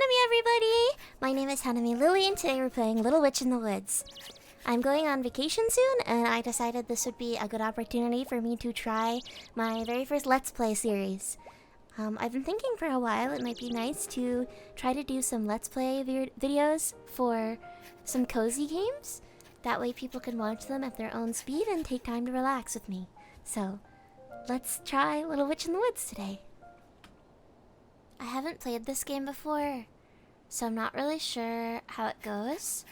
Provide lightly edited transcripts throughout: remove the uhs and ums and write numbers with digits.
Hanami, everybody! My name is Hanami Lily, and today we're playing Little Witch in the Woods. I'm going on vacation soon, and I decided this would be a good opportunity for me to try my very first Let's Play series. I've been thinking for a while it might be nice to try to do some Let's Play videos for some cozy games. That way people can watch them at their own speed and take time to relax with me. So, let's try Little Witch in the Woods today. I haven't played this game before, so I'm not really sure how it goes.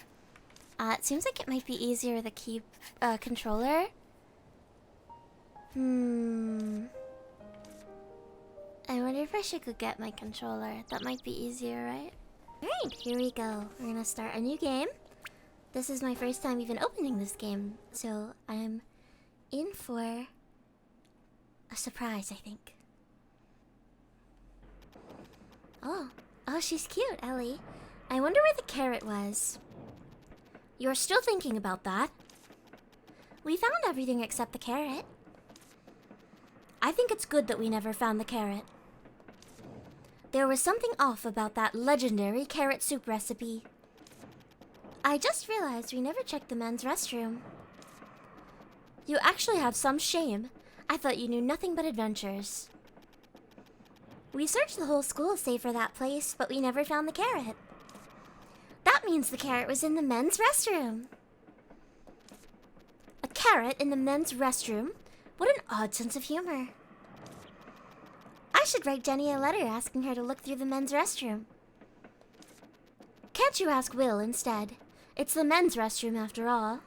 It seems like it might be easier with a controller. I wonder if I should go get my controller. That might be easier, right? Alright, here we go. We're gonna start a new game. This is my first time even opening this game, so I'm in for a surprise, I think. Oh, she's cute, Ellie. I wonder where the carrot was. You're still thinking about that? We found everything except the carrot. I think it's good that we never found the carrot. There was something off about that legendary carrot soup recipe. I just realized we never checked the men's restroom. You actually have some shame. I thought you knew nothing but adventures. We searched the whole school save for that place, but we never found the carrot. That means the carrot was in the men's restroom. A carrot in the men's restroom? What an odd sense of humor. I should write Jenny a letter asking her to look through the men's restroom. Can't you ask Will instead? It's the men's restroom after all.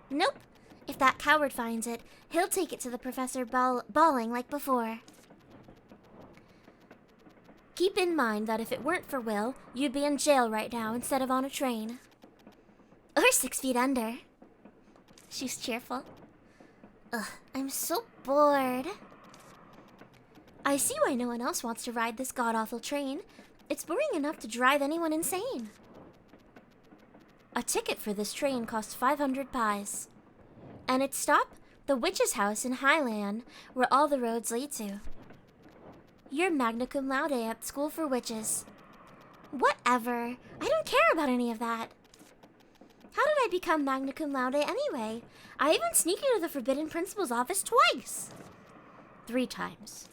Nope. If that coward finds it, he'll take it to the professor bawling like before. Keep in mind that if it weren't for Will, you'd be in jail right now instead of on a train. Or 6 feet under. She's cheerful. Ugh, I'm so bored. I see why no one else wants to ride this god-awful train. It's boring enough to drive anyone insane. A ticket for this train costs 500 pies. And its stop? The witch's house in Highland, where all the roads lead to. You're magna cum laude at school for witches. Whatever. I don't care about any of that. How did I become magna cum laude anyway? I even sneaked into the forbidden principal's office twice. 3 times.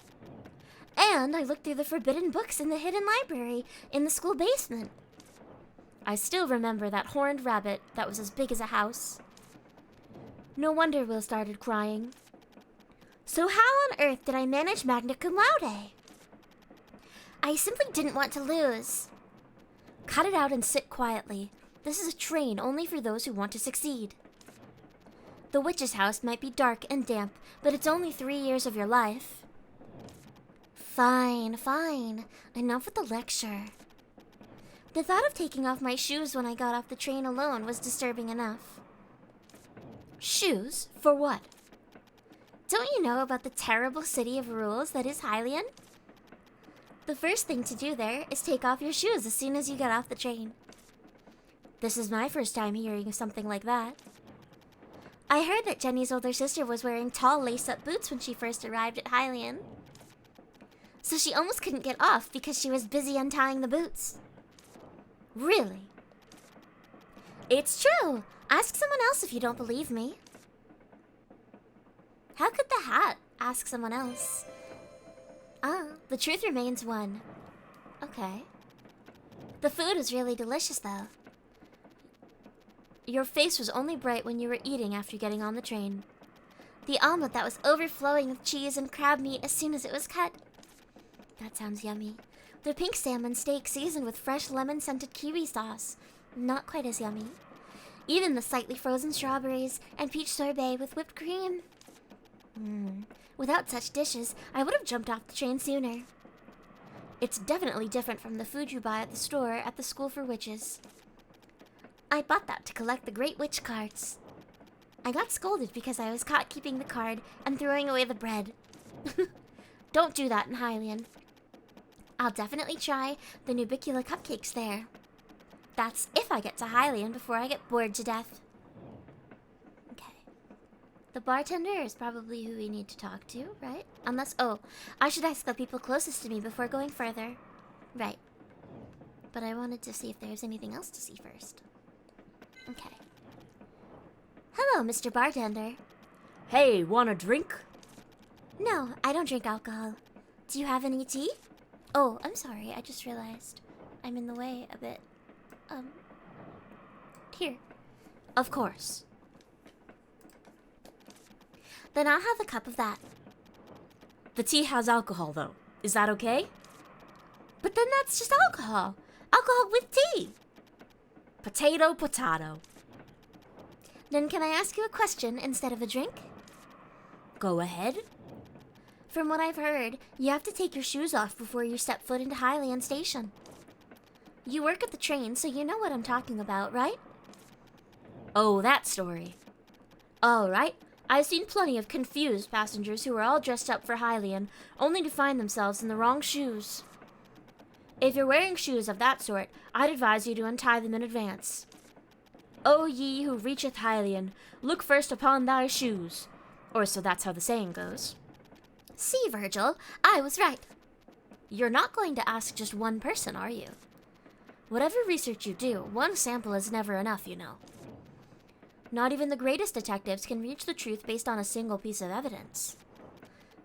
And I looked through the forbidden books in the hidden library in the school basement. I still remember that horned rabbit that was as big as a house. No wonder Will started crying. So how on earth did I manage magna cum laude? I simply didn't want to lose. Cut it out and sit quietly. This is a train only for those who want to succeed. The witch's house might be dark and damp, but it's only 3 years of your life. Fine. Enough with the lecture. The thought of taking off my shoes when I got off the train alone was disturbing enough. Shoes? For what? Don't you know about the terrible city of rules that is Hylian? The first thing to do there is take off your shoes as soon as you get off the train. This is my first time hearing something like that. I heard that Jenny's older sister was wearing tall lace-up boots when she first arrived at Hylian. So she almost couldn't get off because she was busy untying the boots. Really? It's true. Ask someone else if you don't believe me. How could the hat ask someone else? The truth remains one. Okay. The food was really delicious, though. Your face was only bright when you were eating after getting on the train. The omelet that was overflowing with cheese and crab meat as soon as it was cut. That sounds yummy. The pink salmon steak seasoned with fresh lemon-scented kiwi sauce. Not quite as yummy. Even the slightly frozen strawberries and peach sorbet with whipped cream. Without such dishes, I would have jumped off the train sooner. It's definitely different from the food you buy at the store at the School for Witches. I bought that to collect the Great Witch cards. I got scolded because I was caught keeping the card and throwing away the bread. Don't do that in Hylian. I'll definitely try the Nubicula cupcakes there. That's if I get to Hylian before I get bored to death. The bartender is probably who we need to talk to, right? Unless, I should ask the people closest to me before going further. Right. but I wanted to see if there's anything else to see first. Okay. Hello, Mr. Bartender. Hey, want a drink? No, I don't drink alcohol. Do you have any tea? Oh, I'm sorry, I just realized I'm in the way a bit. Here. Of course. Then I'll have a cup of that. The tea has alcohol, though. Is that okay? But then that's just alcohol. Alcohol with tea. Potato, potato. Then can I ask you a question instead of a drink? Go ahead. From what I've heard, you have to take your shoes off before you step foot into Hylian Station. You work at the train, so you know what I'm talking about, right? Oh, that story. All right. I've seen plenty of confused passengers who are all dressed up for Hylian, only to find themselves in the wrong shoes. If you're wearing shoes of that sort, I'd advise you to untie them in advance. O ye who reacheth Hylian, look first upon thy shoes. Or so that's how the saying goes. See, Virgil, I was right. You're not going to ask just one person, are you? Whatever research you do, one sample is never enough, you know. Not even the greatest detectives can reach the truth based on a single piece of evidence.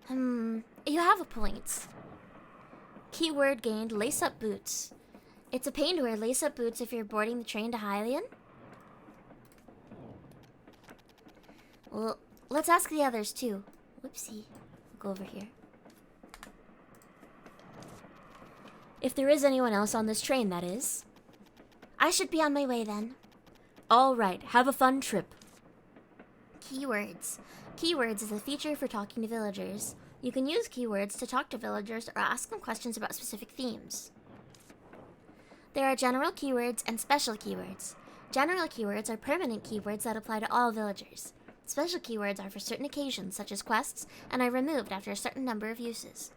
You have a point. Keyword gained, lace-up boots. It's a pain to wear lace-up boots if you're boarding the train to Hylian. Well, let's ask the others too. Whoopsie. Go over here. If there is anyone else on this train, that is. I should be on my way then. All right, have a fun trip. Keywords. Keywords is a feature for talking to villagers. You can use keywords to talk to villagers or ask them questions about specific themes. There are general keywords and special keywords. General keywords are permanent keywords that apply to all villagers. Special keywords are for certain occasions, such as quests, and are removed after a certain number of uses.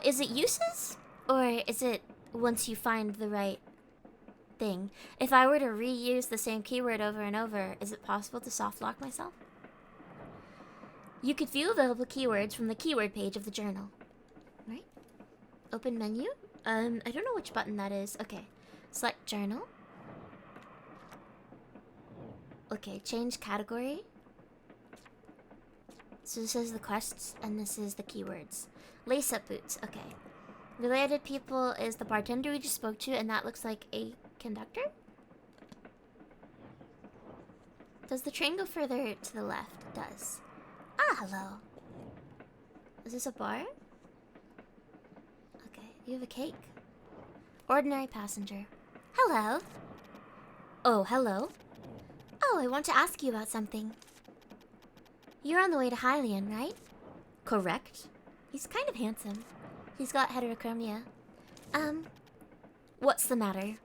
Is it uses? Or is it once you find the right thing? If I were to reuse the same keyword over and over, is it possible to soft lock myself? You could view available keywords from the keyword page of the journal. Right? Open menu? I don't know which button that is. Okay. Select journal. Okay, change category. So this is the quests, and this is the keywords. Lace-up boots, okay. Related people is the bartender we just spoke to, and that looks like a conductor? Does the train go further to the left? It does. Ah, hello. Is this a bar? Okay, you have a cake. Ordinary passenger. Hello. Oh, hello. Oh, I want to ask you about something. You're on the way to Hylian, right? Correct. He's kind of handsome. He's got heterochromia. What's the matter?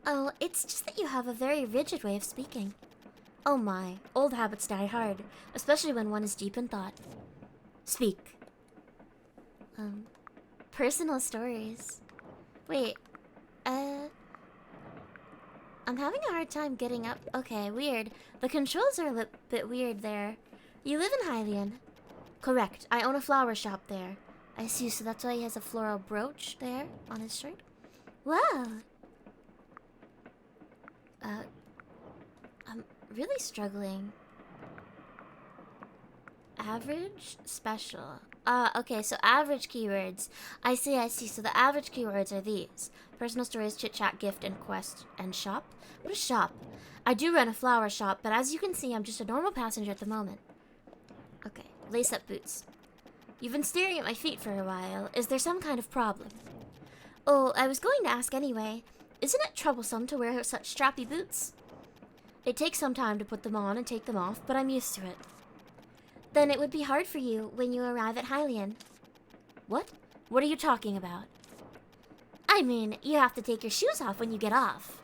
Oh, it's just that you have a very rigid way of speaking. Oh my, old habits die hard, especially when one is deep in thought. Speak. Personal stories. Wait, I'm having a hard time getting up. Okay, weird. The controls are a bit weird there. You live in Hylian. Correct. I own a flower shop there. I see, so that's why he has a floral brooch there on his shirt. Wow. I'm really struggling. Average, special. Okay, so average keywords. I see. So the average keywords are these. Personal stories, chit-chat, gift, and quest, and shop. What is shop? I do run a flower shop, but as you can see, I'm just a normal passenger at the moment. Okay, lace-up boots. You've been staring at my feet for a while. Is there some kind of problem? Oh, I was going to ask anyway. Isn't it troublesome to wear such strappy boots? It takes some time to put them on and take them off, but I'm used to it. Then it would be hard for you when you arrive at Hylian. What? What are you talking about? I mean, you have to take your shoes off when you get off.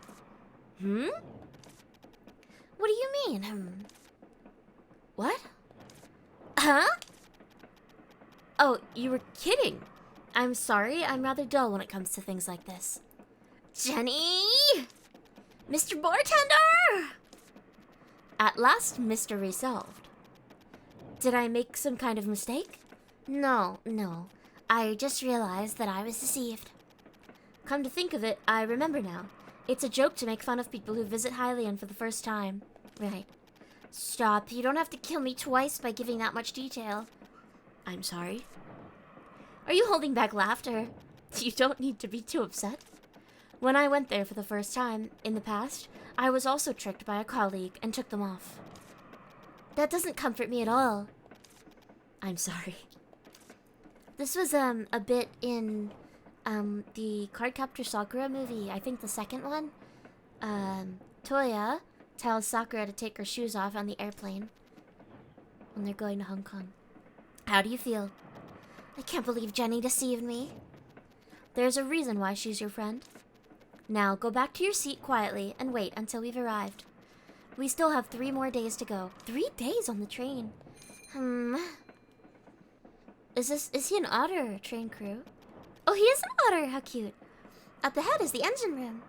Hmm? What do you mean, What? Huh? Oh, you were kidding. I'm sorry, I'm rather dull when it comes to things like this. Jenny! Mr. Bartender! At last, Mr. Resolved. Did I make some kind of mistake? No. I just realized that I was deceived. Come to think of it, I remember now. It's a joke to make fun of people who visit Hylian for the first time. Right. Stop. You don't have to kill me twice by giving that much detail. I'm sorry. Are you holding back laughter? You don't need to be too upset. When I went there for the first time, in the past, I was also tricked by a colleague and took them off. That doesn't comfort me at all. I'm sorry. This was, a bit in, the Cardcaptor Sakura movie. I think the second one. Toya tells Sakura to take her shoes off on the airplane when they're going to Hong Kong. How do you feel? I can't believe Jenny deceived me. There's a reason why she's your friend. Now, go back to your seat quietly and wait until we've arrived. We still have 3 more days to go. 3 days on the train? Is he an otter or a train crew? Oh, he is an otter! How cute. Up ahead is the engine room.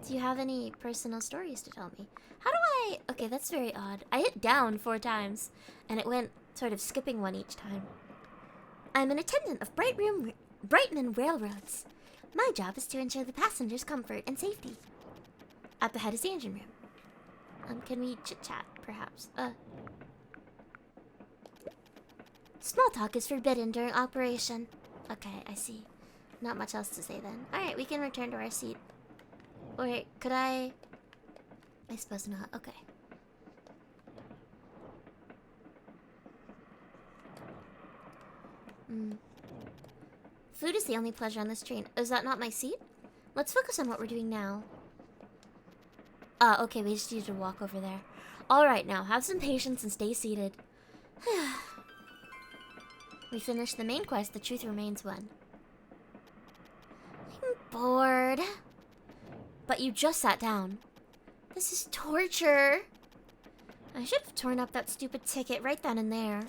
Do you have any personal stories to tell me? How do I... Okay, that's very odd. I hit down 4 times, and it went sort of skipping one each time. I'm an attendant of Brightman Railroads. My job is to ensure the passengers' comfort and safety. Up ahead is the engine room. Can we chit-chat, perhaps? Small talk is forbidden during operation. Okay, I see. Not much else to say then. Alright, we can return to our seat. Wait, could I suppose not. Okay. Food is the only pleasure on this train. Is that not my seat? Let's focus on what we're doing now. Okay, we just need to walk over there. Alright, now, have some patience and stay seated. We finished the main quest, The Truth Remains one. I'm bored. But you just sat down. This is torture. I should have torn up that stupid ticket right then and there.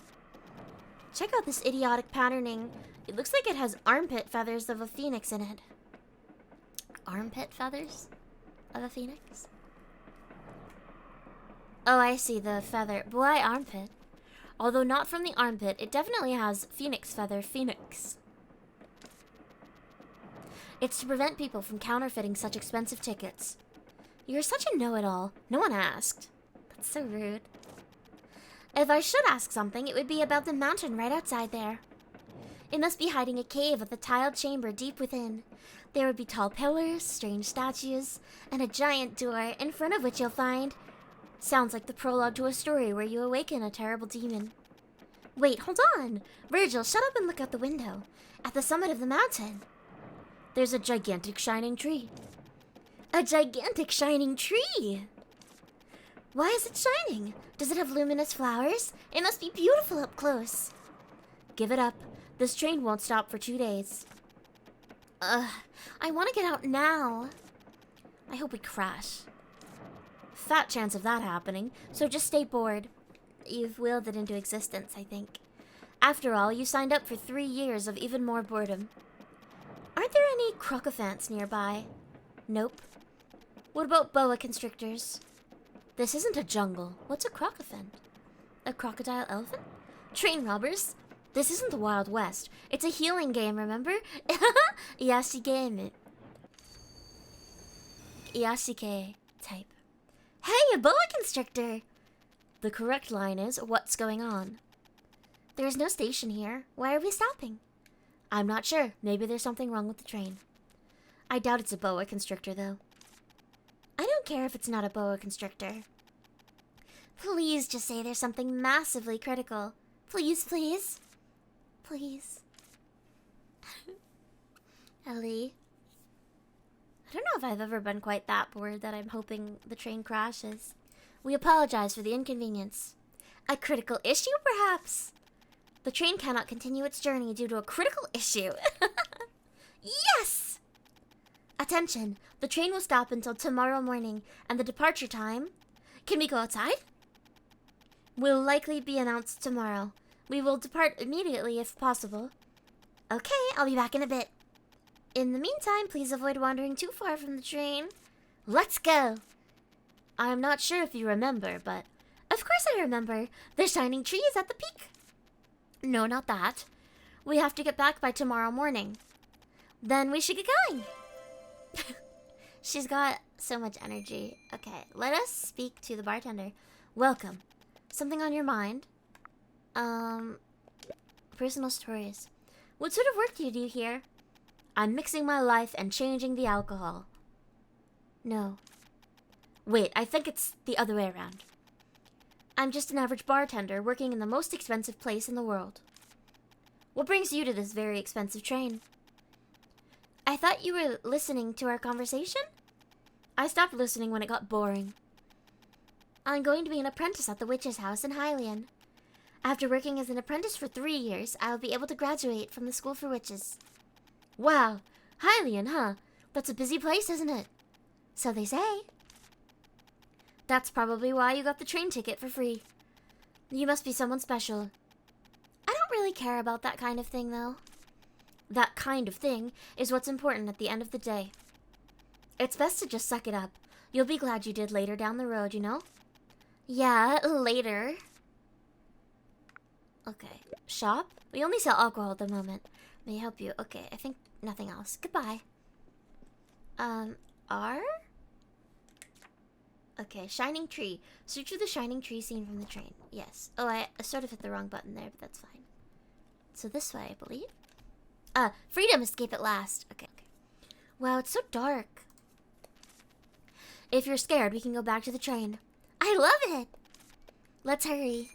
Check out this idiotic patterning. It looks like it has armpit feathers of a phoenix in it. Armpit feathers of a phoenix? Oh, I see, the feather. But why armpit? Although not from the armpit, it definitely has phoenix feather phoenix. It's to prevent people from counterfeiting such expensive tickets. You're such a know-it-all. No one asked. That's so rude. If I should ask something, it would be about the mountain right outside there. It must be hiding a cave with a tiled chamber deep within. There would be tall pillars, strange statues, and a giant door in front of which you'll find... Sounds like the prologue to a story where you awaken a terrible demon. Wait, hold on! Virgil, shut up and look out the window. At the summit of the mountain, there's a gigantic shining tree. A gigantic shining tree! Why is it shining? Does it have luminous flowers? It must be beautiful up close. Give it up. This train won't stop for 2 days. I want to get out now. I hope we crash. Fat chance of that happening, so just stay bored. You've willed it into existence, I think. After all, you signed up for 3 years of even more boredom. Aren't there any crocophants nearby? Nope. What about boa constrictors? This isn't a jungle. What's a crocophant? A crocodile elephant? Train robbers? This isn't the Wild West. It's a healing game, remember? Yashigame. Yashike type. Hey, a boa constrictor! The correct line is, what's going on? There's no station here. Why are we stopping? I'm not sure. Maybe there's something wrong with the train. I doubt it's a boa constrictor, though. I don't care if it's not a boa constrictor. Please just say there's something massively critical. Please, please. Please. Ellie. I don't know if I've ever been quite that bored that I'm hoping the train crashes. We apologize for the inconvenience. A critical issue, perhaps? The train cannot continue its journey due to a critical issue. Yes! Attention, the train will stop until tomorrow morning, and the departure time... Can we go outside? Will likely be announced tomorrow. We will depart immediately if possible. Okay, I'll be back in a bit. In the meantime, please avoid wandering too far from the train. Let's go! I'm not sure if you remember, but... Of course I remember. The shining tree is at the peak. No, not that. We have to get back by tomorrow morning. Then we should get going. She's got so much energy. Okay, let us speak to the bartender. Welcome. Something on your mind? Personal stories. What sort of work do you do here? I'm mixing my life and changing the alcohol. No. Wait, I think it's the other way around. I'm just an average bartender working in the most expensive place in the world. What brings you to this very expensive train? I thought you were listening to our conversation? I stopped listening when it got boring. I'm going to be an apprentice at the witch's house in Hylian. After working as an apprentice for 3 years, I will be able to graduate from the school for witches. Wow, Hylian, huh? That's a busy place, isn't it? So they say. That's probably why you got the train ticket for free. You must be someone special. I don't really care about that kind of thing, though. That kind of thing is what's important at the end of the day. It's best to just suck it up. You'll be glad you did later down the road, you know? Yeah, later. Okay. Shop? We only sell alcohol at the moment. May I help you? Okay, I think nothing else. Goodbye. R? Okay, shining tree. Search for the shining tree seen from the train. Yes. Oh, I sort of hit the wrong button there, but that's fine. So this way, I believe. Freedom escape at last. Okay. Wow, it's so dark. If you're scared, we can go back to the train. I love it! Let's hurry.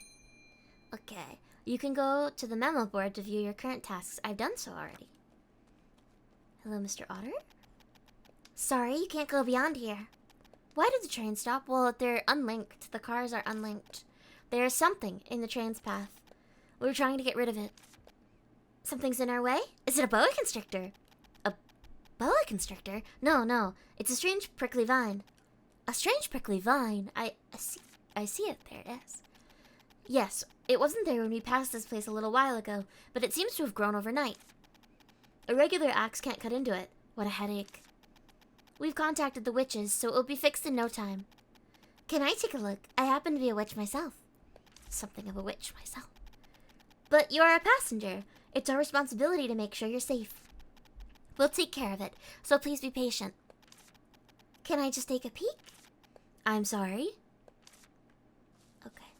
Okay. You can go to the memo board to view your current tasks. I've done so already. Hello, Mr. Otter? Sorry, you can't go beyond here. Why did the train stop? Well, they're unlinked. The cars are unlinked. There is something in the train's path. We were trying to get rid of it. Something's in our way? Is it a boa constrictor? A boa constrictor? No. It's a strange prickly vine. A strange prickly vine? I see it. There it is. Yes, it wasn't there when we passed this place a little while ago, but it seems to have grown overnight. A regular axe can't cut into it. What a headache. We've contacted the witches, so it will be fixed in no time. Can I take a look? I happen to be a witch myself. Something of a witch myself. But you're a passenger. It's our responsibility to make sure you're safe. We'll take care of it, so please be patient. Can I just take a peek? I'm sorry. Okay.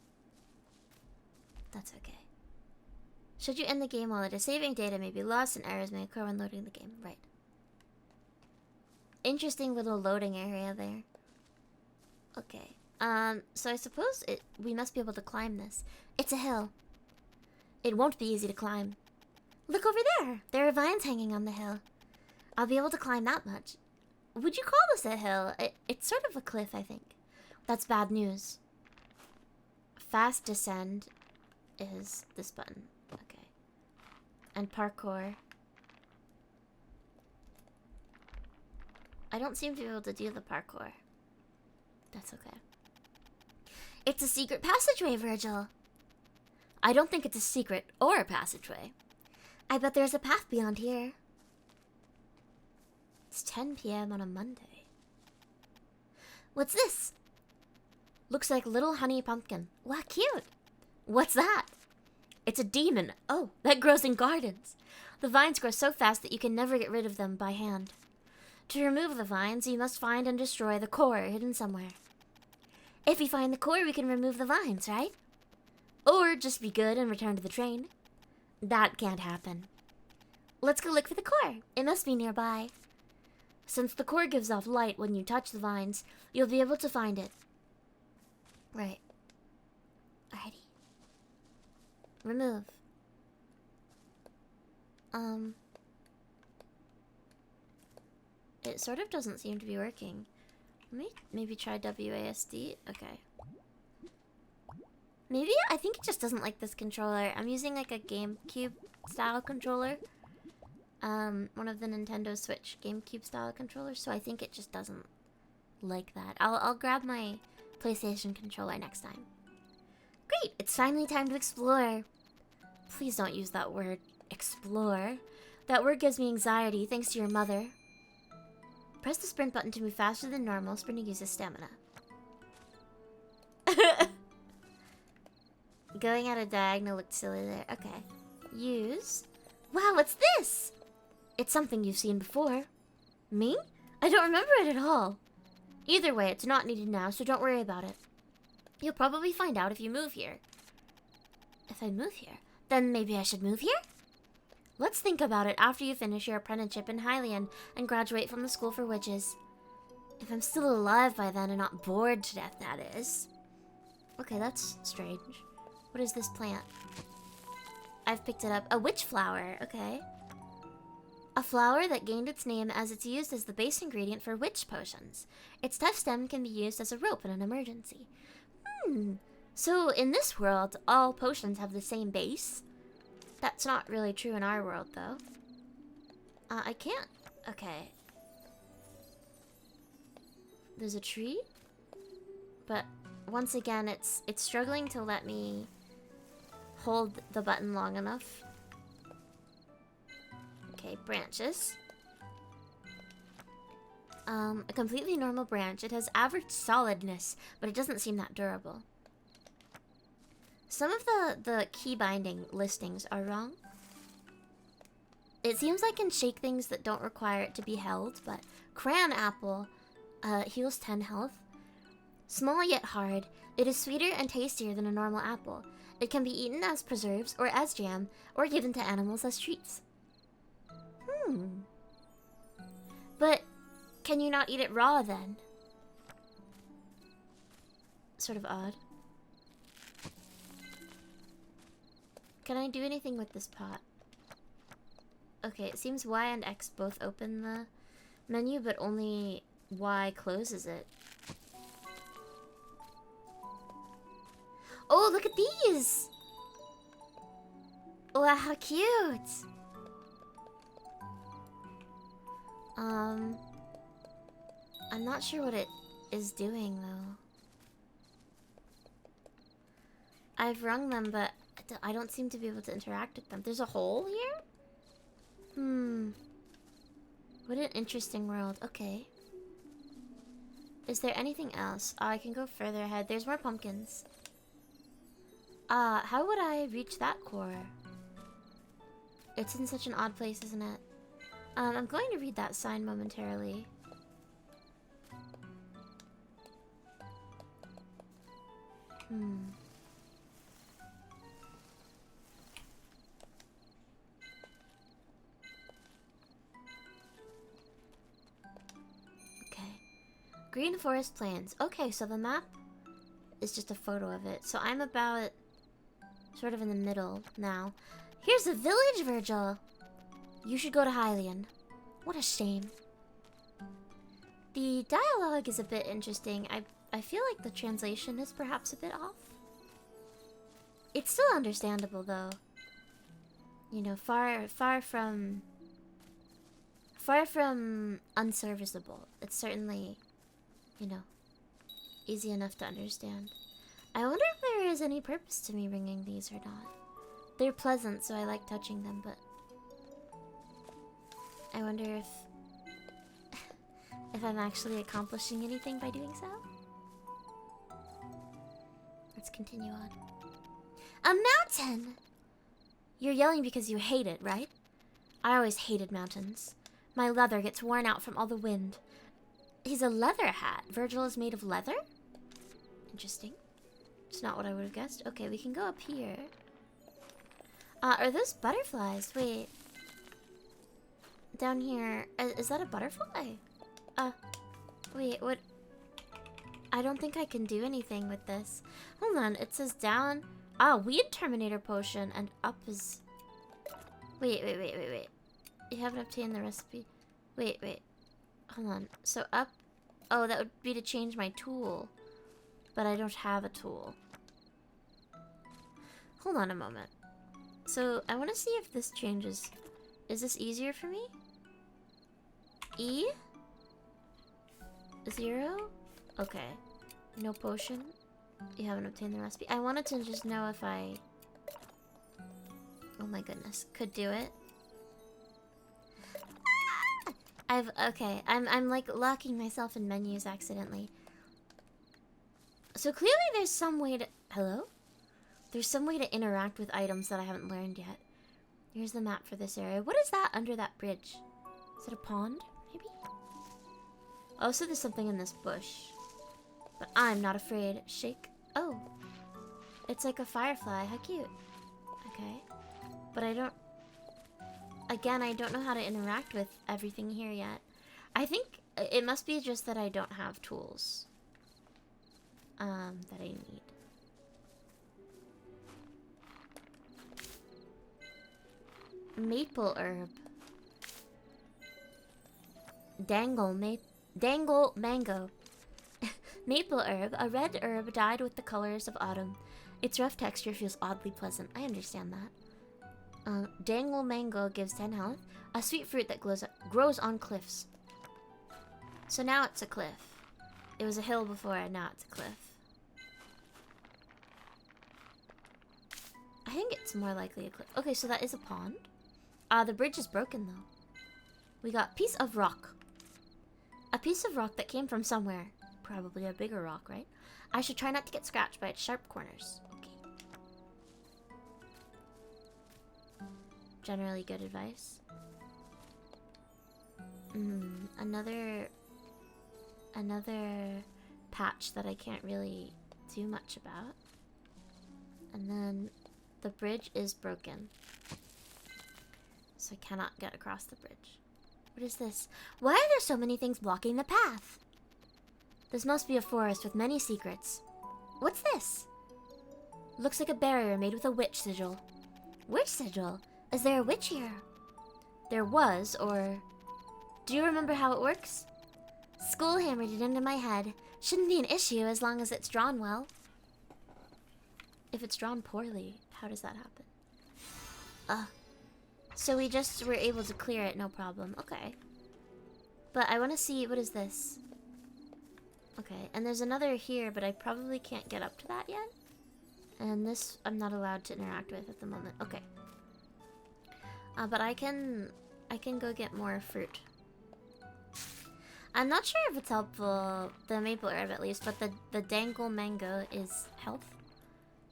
That's okay. Should you end the game while it is saving, data may be lost and errors may occur when loading the game. Right. Interesting little loading area there. Okay. So I suppose we must be able to climb this. It's a hill. It won't be easy to climb. Look over there. There are vines hanging on the hill. I'll be able to climb that much. Would you call this a hill? It's sort of a cliff, I think. That's bad news. Fast descend is this button. Okay. And parkour. I don't seem to be able to do the parkour. That's okay. It's a secret passageway, Virgil. I don't think it's a secret or a passageway. I bet there's a path beyond here. It's 10 p.m. on a Monday. What's this? Looks like little honey pumpkin. Wow, cute. What's that? It's a demon. Oh, that grows in gardens. The vines grow so fast that you can never get rid of them by hand. To remove the vines, you must find and destroy the core hidden somewhere. If we find the core, we can remove the vines, right? Or just be good and return to the train. That can't happen. Let's go look for the core. It must be nearby. Since the core gives off light when you touch the vines, you'll be able to find it. Right. Alrighty. Remove. It sort of doesn't seem to be working. Let me maybe try WASD. Okay. Maybe I think it just doesn't like this controller. I'm using like a GameCube style controller. One of the Nintendo Switch GameCube style controllers, so I think it just doesn't like that. I'll grab my PlayStation controller next time. Great, it's finally time to explore. Please don't use that word, explore. That word gives me anxiety, thanks to your mother. Press the sprint button to move faster than normal. Sprinting uses stamina. Going at a diagonal looked silly there. Okay. Use. Wow, what's this? It's something you've seen before. Me? I don't remember it at all. Either way, it's not needed now, so don't worry about it. You'll probably find out if you move here. If I move here, then maybe I should move here? Let's think about it after you finish your apprenticeship in Hylian and graduate from the School for Witches. If I'm still alive by then and not bored to death, that is. Okay, that's strange. What is this plant? I've picked it up. A witch flower, okay. A flower that gained its name as it's used as the base ingredient for witch potions. Its tough stem can be used as a rope in an emergency. So in this world, all potions have the same base? That's not really true in our world, though. I can't... Okay. There's a tree? But once again, it's struggling to let me hold the button long enough. Okay, branches. A completely normal branch. It has average solidness, but it doesn't seem that durable. Some of the key binding listings are wrong. It seems I can shake things that don't require it to be held, but crayon apple heals 10 health. Small yet hard, it is sweeter and tastier than a normal apple. It can be eaten as preserves or as jam, or given to animals as treats. But can you not eat it raw then? Sort of odd. Can I do anything with this pot? Okay, it seems Y and X both open the menu, but only Y closes it. Oh, look at these! Wow, how cute! I'm not sure what it is doing, though. I've rung them, but I don't seem to be able to interact with them. There's a hole here? What an interesting world. Okay. Is there anything else? Oh, I can go further ahead. There's more pumpkins. How would I reach that core? It's in such an odd place, isn't it? I'm going to read that sign momentarily. Okay. Green Forest Plains. Okay, so the map is just a photo of it. So I'm about sort of in the middle now. Here's a village, Virgil! You should go to Hylian. What a shame. The dialogue is a bit interesting. I feel like the translation is perhaps a bit off. It's still understandable, though. You know, far from unserviceable. It's certainly, you know, easy enough to understand. I wonder if there is any purpose to me ringing these or not. They're pleasant, so I like touching them, but I wonder if I'm actually accomplishing anything by doing so. Let's continue on. A mountain! You're yelling because you hate it, right? I always hated mountains. My leather gets worn out from all the wind. He's a leather hat. Virgil is made of leather? Interesting. It's not what I would have guessed. Okay, we can go up here. Are those butterflies? Wait. Down here. Is that a butterfly? Wait, what? I don't think I can do anything with this. Hold on, it says down. Weed Terminator potion, and up is... Wait. You haven't obtained the recipe. Wait. Hold on. So up... Oh, that would be to change my tool. But I don't have a tool. Hold on a moment. So, I want to see if this changes. Is this easier for me? E? 0? Okay. No potion. You haven't obtained the recipe. I wanted to just know if I... Oh my goodness. Could do it. Okay. I'm like locking myself in menus accidentally. So clearly there's some way to... Hello? There's some way to interact with items that I haven't learned yet. Here's the map for this area. What is that under that bridge? Is it a pond, maybe? Oh, so there's something in this bush. But I'm not afraid. Shake. Oh. It's like a firefly. How cute. Okay. But I don't... Again, I don't know how to interact with everything here yet. I think it must be just that I don't have tools. That I need. Maple herb. Dangle mango. Maple herb, a red herb dyed with the colors of autumn. Its rough texture feels oddly pleasant. I understand that. Dangle mango gives 10 health. A sweet fruit that grows on cliffs. So now it's a cliff. It was a hill before, and now it's a cliff. I think it's more likely a cliff. Okay, so that is a pond. The bridge is broken, though. We got piece of rock. A piece of rock that came from somewhere. Probably a bigger rock, right? I should try not to get scratched by its sharp corners. Okay. Generally good advice. Another patch that I can't really do much about. And then the bridge is broken. So I cannot get across the bridge. What is this? Why are there so many things blocking the path? This must be a forest with many secrets. What's this? Looks like a barrier made with a witch sigil. Witch sigil? Is there a witch here? There was, or... Do you remember how it works? School hammered it into my head. Shouldn't be an issue as long as it's drawn well. If it's drawn poorly, how does that happen? So we just were able to clear it, no problem. Okay. But I want to see, what is this? Okay, and there's another here, but I probably can't get up to that yet. And this, I'm not allowed to interact with at the moment. Okay. But I can go get more fruit. I'm not sure if it's helpful, the maple herb at least, but the dangle mango is health.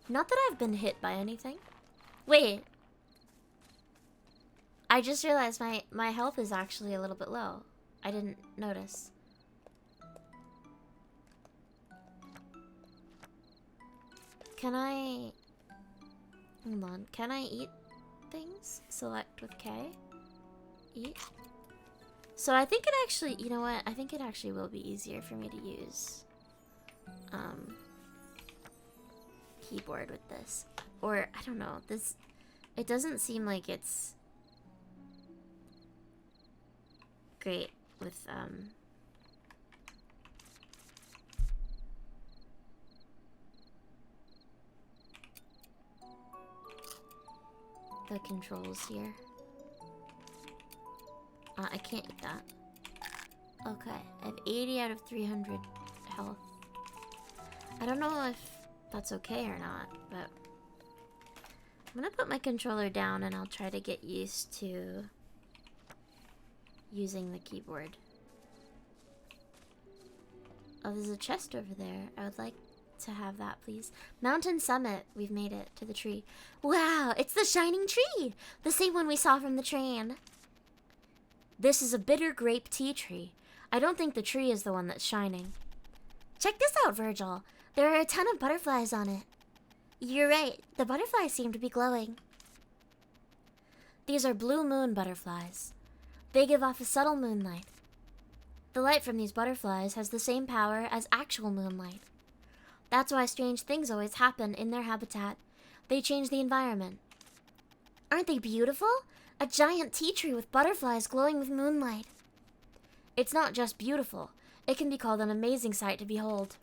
Not that I've been hit by anything. Wait. I just realized my health is actually a little bit low. I didn't notice. Can I... Hold on. Can I eat things? Select with K. Eat. So I think it actually... You know what? I think it actually will be easier for me to use... keyboard with this. Or, I don't know. This... It doesn't seem like it's... great with, the controls here. I can't eat that. Okay, I have 80 out of 300 health. I don't know if that's okay or not, but I'm gonna put my controller down and I'll try to get used to using the keyboard. Oh, there's a chest over there. I would like to have that, please. Mountain Summit. We've made it to the tree. Wow, it's the shining tree! The same one we saw from the train. This is a bitter grape tea tree. I don't think the tree is the one that's shining. Check this out, Virgil. There are a ton of butterflies on it. You're right. The butterflies seem to be glowing. These are blue moon butterflies. They give off a subtle moonlight. The light from these butterflies has the same power as actual moonlight. That's why strange things always happen in their habitat. They change the environment. Aren't they beautiful? A giant tea tree with butterflies glowing with moonlight. It's not just beautiful. It can be called an amazing sight to behold.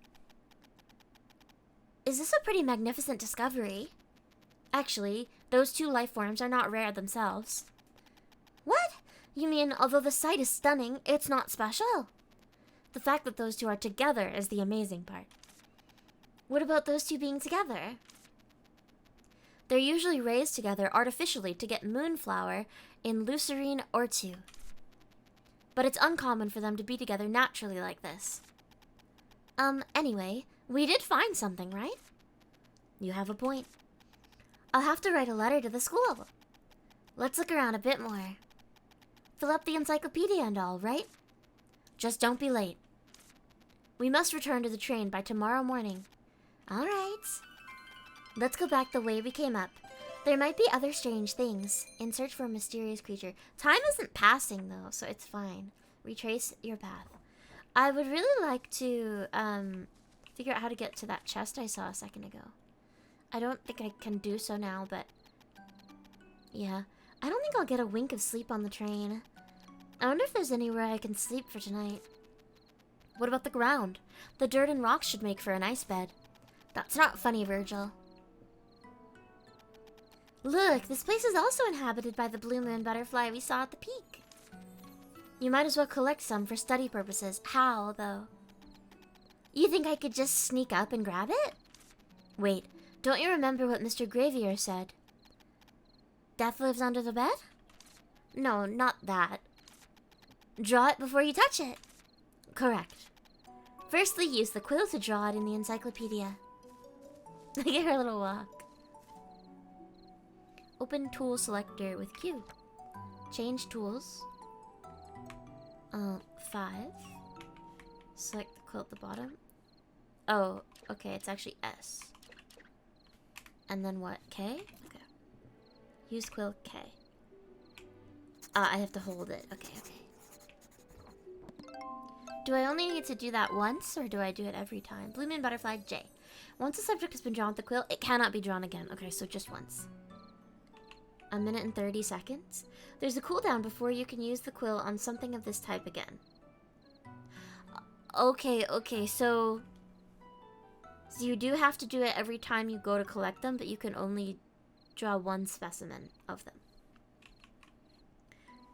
Is this a pretty magnificent discovery? Actually, those two life forms are not rare themselves. What? You mean, although the sight is stunning, it's not special? The fact that those two are together is the amazing part. What about those two being together? They're usually raised together artificially to get moonflower in Lucerne or two. But it's uncommon for them to be together naturally like this. Anyway, we did find something, right? You have a point. I'll have to write a letter to the school. Let's look around a bit more. fill up the encyclopedia and all, right? Just don't be late. We must return to the train by tomorrow morning. All right. Let's go back the way we came up. There might be other strange things. In search for a mysterious creature. Time isn't passing, though, so it's fine. Retrace your path. I would really like to, figure out how to get to that chest I saw a second ago. I don't think I can do so now, but... yeah. I don't think I'll get a wink of sleep on the train. I wonder if there's anywhere I can sleep for tonight. What about the ground? The dirt and rocks should make for a nice bed. That's not funny, Virgil. Look, this place is also inhabited by the blue moon butterfly we saw at the peak. You might as well collect some for study purposes. How, though? You think I could just sneak up and grab it? Wait, don't you remember what Mr. Gravier said? Death lives under the bed? No, not that. Draw it before you touch it. Correct. Firstly, use the quill to draw it in the encyclopedia. Look at her little walk. Open tool selector with Q. Change tools. 5. Select the quill at the bottom. Oh, okay, it's actually S. And then what? K? Okay. Use quill K. I have to hold it. Okay, okay. Do I only need to do that once, or do I do it every time? Blue moon butterfly J. Once a subject has been drawn with the quill, it cannot be drawn again. Okay, so just once. 1 minute and 30 seconds. There's a cooldown before you can use the quill on something of this type again. Okay, so you do have to do it every time you go to collect them, but you can only draw one specimen of them.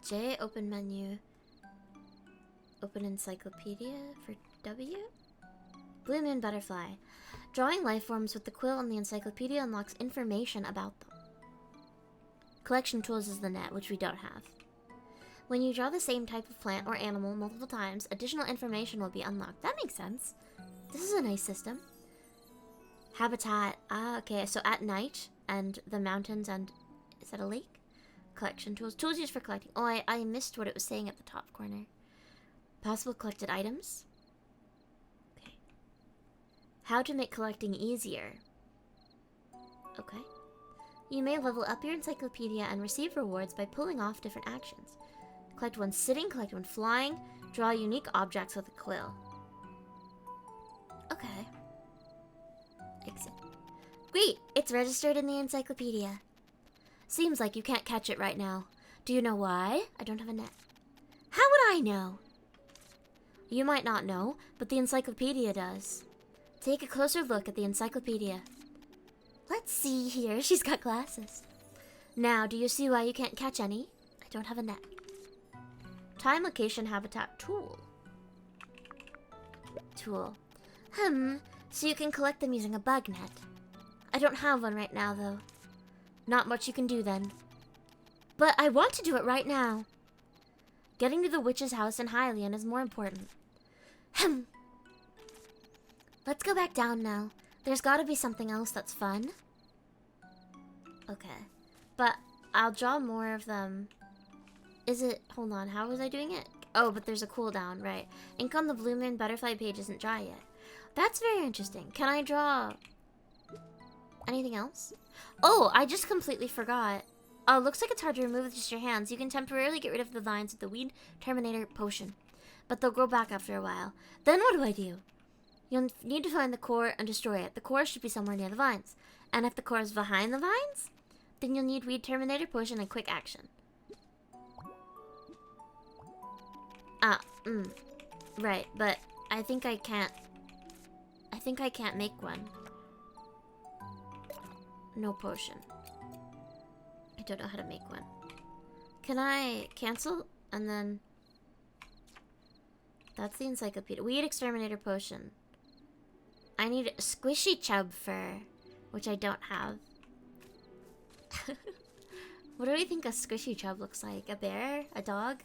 J, open menu. Open encyclopedia for W. Blue moon butterfly. Drawing life forms with the quill in the encyclopedia unlocks information about them. Collection tools is the net, which we don't have. When you draw the same type of plant or animal multiple times, additional information will be unlocked. That makes sense. This is a nice system. Habitat. Okay, so at night, and the mountains, and... is that a lake? Collection tools. Tools used for collecting. Oh, I missed what it was saying at the top corner. Possible collected items. Okay. How to make collecting easier. Okay. You may level up your encyclopedia and receive rewards by pulling off different actions. Collect one sitting, collect one flying, draw unique objects with a quill. Okay. Exit. Great! It's registered in the encyclopedia. Seems like you can't catch it right now. Do you know why? I don't have a net. How would I know? You might not know, but the encyclopedia does. Take a closer look at the encyclopedia. Let's see here. She's got glasses. Now, do you see why you can't catch any? I don't have a net. Time, location, habitat, tool. Tool. So you can collect them using a bug net. I don't have one right now, though. Not much you can do, then. But I want to do it right now. Getting to the witch's house in Hylian is more important. Let's go back down now. There's gotta be something else that's fun. Okay. But I'll draw more of them. Is it... hold on, how was I doing it? Oh, but there's a cooldown, right. Ink on the blue moon butterfly page isn't dry yet. That's very interesting. Can I draw... anything else? Oh, I just completely forgot. Looks like it's hard to remove with just your hands. You can temporarily get rid of the vines with the Weed Terminator potion. But they'll grow back after a while. Then what do I do? You'll need to find the core and destroy it. The core should be somewhere near the vines. And if the core is behind the vines, then you'll need Weed Terminator potion and quick action. Right, but I think I can't make one. No potion. I don't know how to make one. Can I cancel? And then... that's the encyclopedia. Weed Exterminator potion. I need a squishy chub fur, which I don't have. What do I think a squishy chub looks like? A bear? A dog?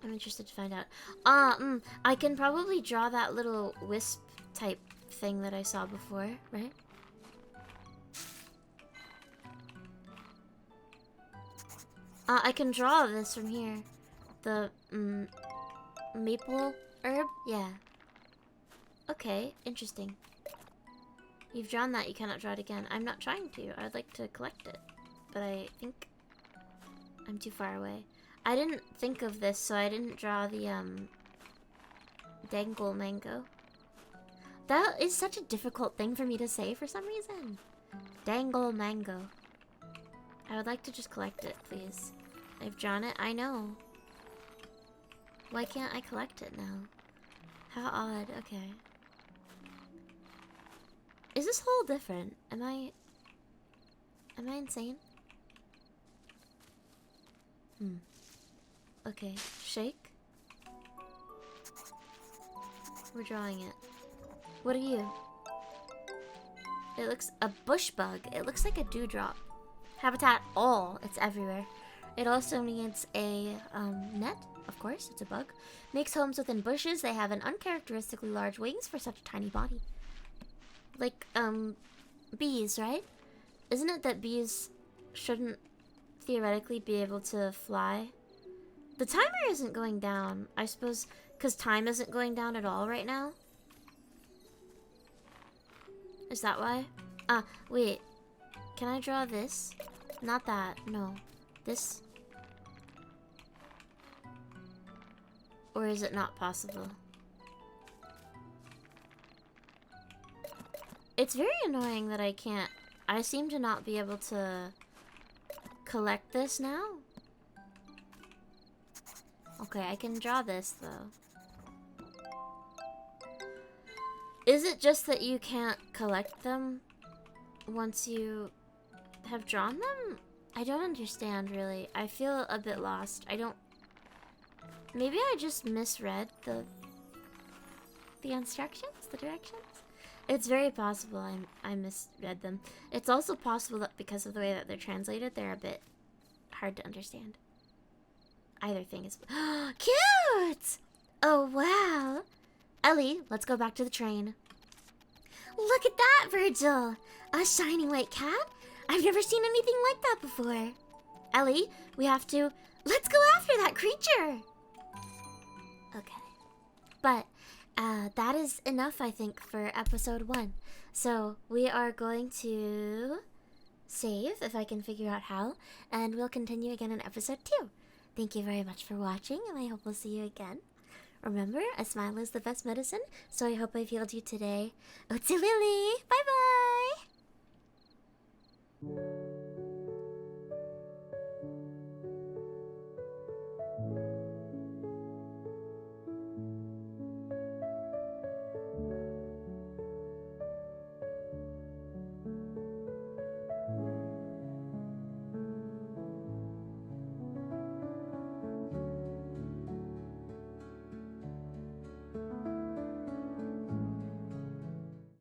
I'm interested to find out. I can probably draw that little wisp type thing that I saw before, right? I can draw this from here. The, maple herb? Yeah. Okay, interesting. You've drawn that, you cannot draw it again. I'm not trying to. I'd like to collect it. But I think I'm too far away. I didn't think of this, so I didn't draw the, dangle mango. That is such a difficult thing for me to say for some reason. Dangle mango. I would like to just collect it, please. I've drawn it, I know. Why can't I collect it now? How odd, okay. Is this hole different? Am I insane? Okay, shake. We're drawing it. What are you? It looks a bush bug. It looks like a dewdrop. Habitat all. It's everywhere. It also needs a net. Of course, it's a bug. Makes homes within bushes. They have an uncharacteristically large wings for such a tiny body. Like, bees, right? Isn't it that bees shouldn't theoretically be able to fly? The timer isn't going down, I suppose, because time isn't going down at all right now. Is that why? Wait. Can I draw this? Not that, no. This? Or is it not possible? It's very annoying that I can't... I seem to not be able to collect this now. Okay, I can draw this, though. Is it just that you can't collect them once you have drawn them? I don't understand, really. I feel a bit lost. I don't... Maybe I just misread the instructions? The directions? It's very possible I misread them. It's also possible that because of the way that they're translated, they're a bit hard to understand. Either thing is... Cute! Oh, wow! Ellie, let's go back to the train. Look at that, Virgil! A shiny white cat? I've never seen anything like that before. Ellie, we have to... Let's go after that creature! Okay. But, that is enough, I think, for episode 1. So, we are going to save, if I can figure out how, and we'll continue again in episode 2. Thank you very much for watching, and I hope we'll see you again. Remember, a smile is the best medicine, so I hope I've healed you today. Ootsie Lily! Bye-bye!